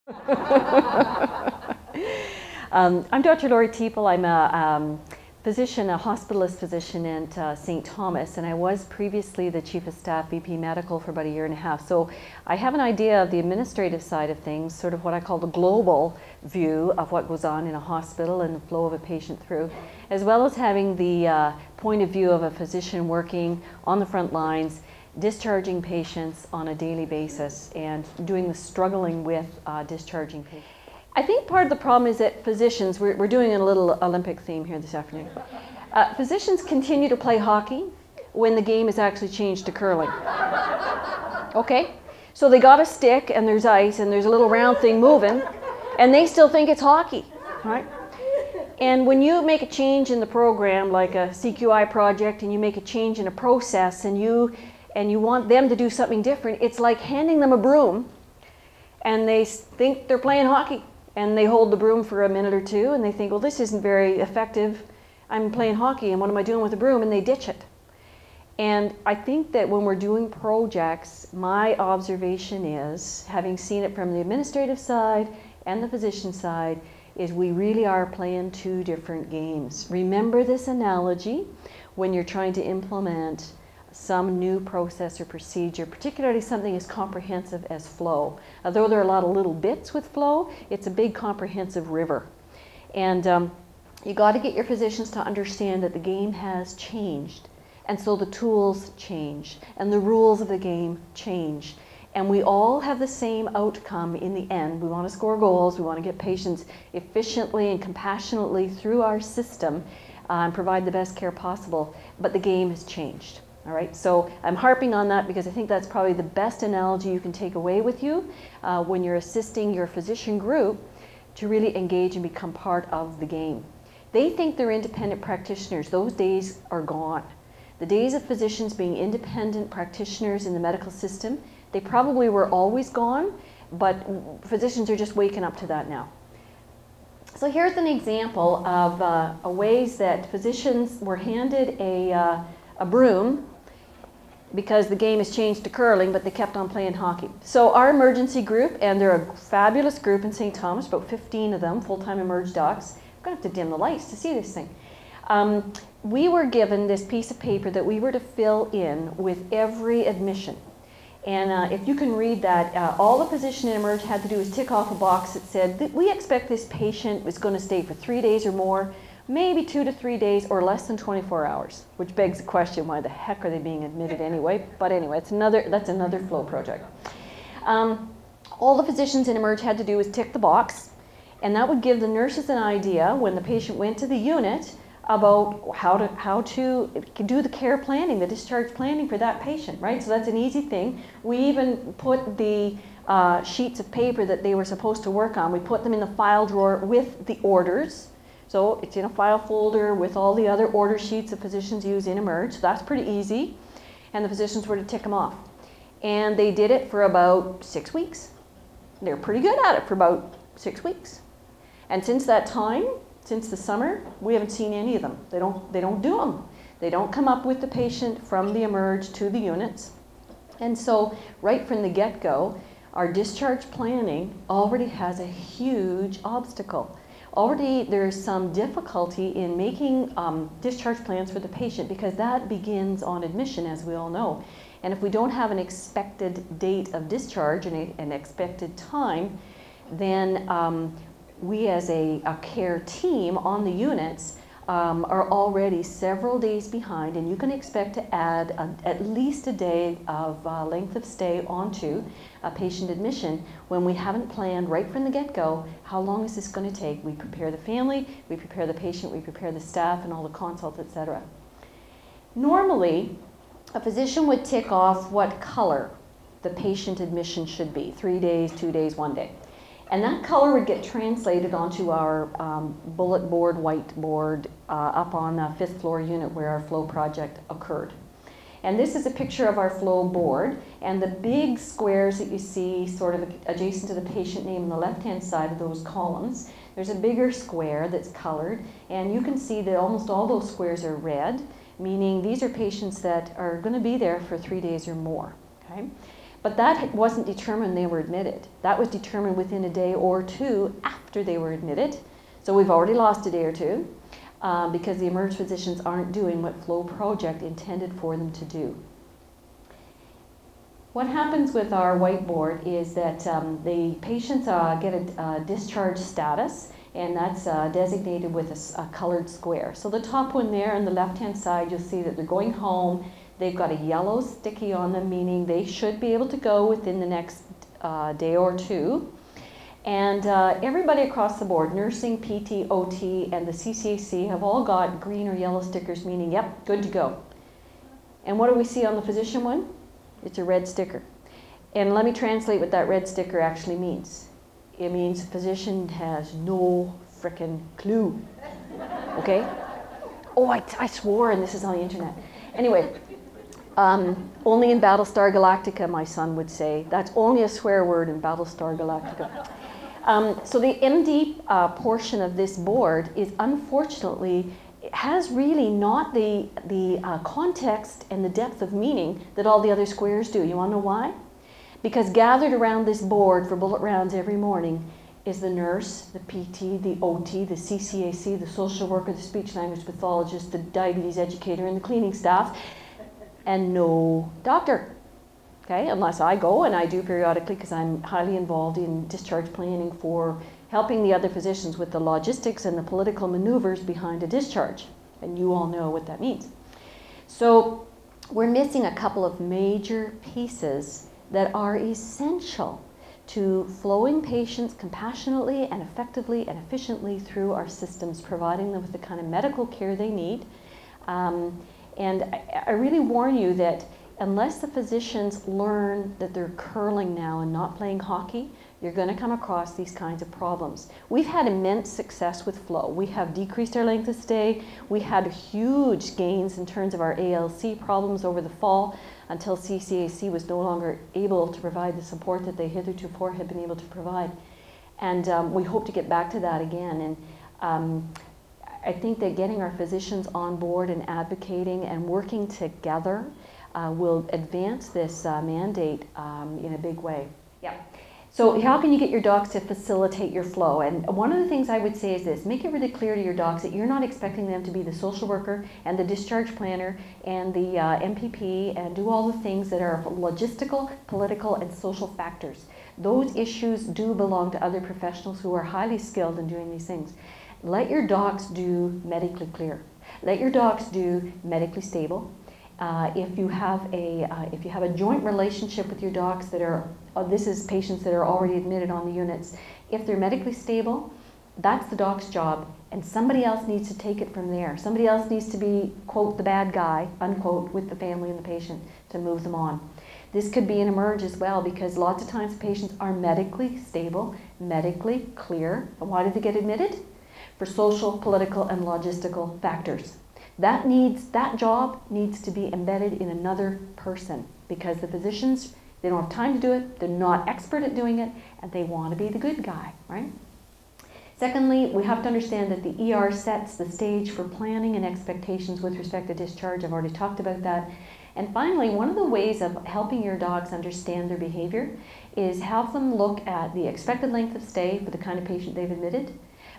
I'm Dr. Lori Teeple. I'm a physician, a hospitalist physician at St. Thomas, and I was previously the Chief of Staff, VP Medical, for about a year and a half. So I have an idea of the administrative side of things, sort of what I call the global view of what goes on in a hospital and the flow of a patient through, as well as having the point of view of a physician working on the front lines, discharging patients on a daily basis and doing the struggling with discharging patients. I think part of the problem is that physicians, we're doing a little Olympic theme here this afternoon. Physicians continue to play hockey when the game is actually changed to curling. Okay? So they got a stick and there's ice and there's a little round thing moving and they still think it's hockey, right? And when you make a change in the program, like a CQI project, and you make a change in a process and you want them to do something different, it's like handing them a broom and they think they're playing hockey. And they hold the broom for a minute or two and they think, well, this isn't very effective. I'm playing hockey and what am I doing with the broom? And they ditch it. And I think that when we're doing projects, my observation is, having seen it from the administrative side and the physician side, is we really are playing two different games. Remember this analogy when you're trying to implement some new process or procedure, particularly something as comprehensive as flow. Although there are a lot of little bits with flow, it's a big comprehensive river. And you got to get your physicians to understand that the game has changed. And so the tools change and the rules of the game change. And we all have the same outcome in the end. We want to score goals, we want to get patients efficiently and compassionately through our system and provide the best care possible, but the game has changed. All right, so I'm harping on that because I think that's probably the best analogy you can take away with you when you're assisting your physician group to really engage and become part of the game. They think they're independent practitioners. Those days are gone. The days of physicians being independent practitioners in the medical system, they probably were always gone, but physicians are just waking up to that now. So here's an example of ways that physicians were handed a broom because the game has changed to curling, but they kept on playing hockey. So our emergency group, and they're a fabulous group in St. Thomas, about 15 of them, full-time emerge docs. I'm going to have to dim the lights to see this thing. We were given this piece of paper that we were to fill in with every admission. And if you can read that, all the physician in emerge had to do was tick off a box that said that we expect this patient is going to stay for 3 days or more, maybe 2 to 3 days, or less than 24 hours, which begs the question, why the heck are they being admitted anyway? But anyway, that's another flow project. All the physicians in emerge had to do was tick the box, and that would give the nurses an idea when the patient went to the unit about how to do the care planning, the discharge planning for that patient, right? So that's an easy thing. We even put the sheets of paper that they were supposed to work on, we put them in the file drawer with the orders. So it's in a file folder with all the other order sheets that physicians use in emerge. So that's pretty easy. And the physicians were to tick them off. And they did it for about 6 weeks. They're pretty good at it for about 6 weeks. And since that time, since the summer, we haven't seen any of them. They don't do them. They don't come up with the patient from the emerge to the units. And so right from the get-go, our discharge planning already has a huge obstacle. Already there's some difficulty in making discharge plans for the patient because that begins on admission, as we all know. And if we don't have an expected date of discharge and an expected time, then we as a care team on the units are already several days behind, and you can expect to add at least a day of length of stay onto a patient admission when we haven't planned right from the get-go how long is this going to take. We prepare the family, we prepare the patient, we prepare the staff and all the consults, etc. Normally, a physician would tick off what color the patient admission should be, 3 days, 2 days, 1 day. And that color would get translated onto our bullet board, whiteboard, up on the 5th floor unit where our flow project occurred. And this is a picture of our flow board, and the big squares that you see sort of adjacent to the patient name on the left-hand side of those columns, there's a bigger square that's colored, and you can see that almost all those squares are red, meaning these are patients that are going to be there for 3 days or more. Okay? But that wasn't determined when they were admitted. That was determined within a day or two after they were admitted. So we've already lost a day or two because the emerge physicians aren't doing what Flow Project intended for them to do. What happens with our whiteboard is that the patients get a discharge status, and that's designated with a colored square. So the top one there on the left-hand side, you'll see that they're going home. They've got a yellow sticky on them, meaning they should be able to go within the next day or two. And everybody across the board, nursing, PT, OT, and the CCAC have all got green or yellow stickers, meaning, yep, good to go. And what do we see on the physician one? It's a red sticker. And let me translate what that red sticker actually means. It means the physician has no frickin' clue. Okay? Oh, I swore, and this is on the internet. Anyway, only in Battlestar Galactica, my son would say. That's only a swear word in Battlestar Galactica. So the MD portion of this board is unfortunately, has really not the context and the depth of meaning that all the other squares do. You want to know why? Because gathered around this board for bullet rounds every morning is the nurse, the PT, the OT, the CCAC, the social worker, the speech language pathologist, the diabetes educator, and the cleaning staff, and no doctor. Okay, unless I go, and I do periodically because I'm highly involved in discharge planning for helping the other physicians with the logistics and the political maneuvers behind a discharge. And you all know what that means. So we're missing a couple of major pieces that are essential to flowing patients compassionately and effectively and efficiently through our systems, providing them with the kind of medical care they need. And I really warn you that unless the physicians learn that they're curling now and not playing hockey, you're going to come across these kinds of problems. We've had immense success with Flow. We have decreased our length of stay. We had huge gains in terms of our ALC problems over the fall until CCAC was no longer able to provide the support that they hitherto had been able to provide. And we hope to get back to that again. And I think that getting our physicians on board and advocating and working together will advance this mandate in a big way. Yeah. So how can you get your docs to facilitate your flow? And one of the things I would say is this: make it really clear to your docs that you're not expecting them to be the social worker and the discharge planner and the MPP and do all the things that are logistical, political, and social factors. Those issues do belong to other professionals who are highly skilled in doing these things. Let your docs do medically clear. Let your docs do medically stable. If you have a joint relationship with your docs that are, this is patients that are already admitted on the units, if they're medically stable, that's the doc's job, and somebody else needs to take it from there. Somebody else needs to be, quote, the bad guy, unquote, with the family and the patient to move them on. This could be an emerge as well, because lots of times patients are medically stable, medically clear. And why did they get admitted? For social, political, and logistical factors. That job needs to be embedded in another person, because the physicians, they don't have time to do it, they're not expert at doing it, and they want to be the good guy, right? Secondly, we have to understand that the ER sets the stage for planning and expectations with respect to discharge. I've already talked about that. And finally, one of the ways of helping your docs understand their behavior is have them look at the expected length of stay for the kind of patient they've admitted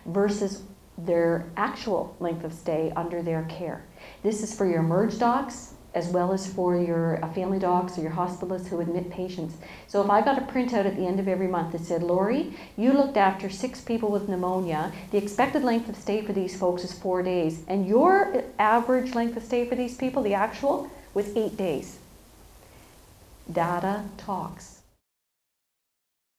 versus their actual length of stay under their care. This is for your emerge docs as well as for your family docs or your hospitalists who admit patients. So if I got a printout at the end of every month that said, Lori, you looked after 6 people with pneumonia, the expected length of stay for these folks is 4 days, and your average length of stay for these people, the actual, was 8 days. Data talks.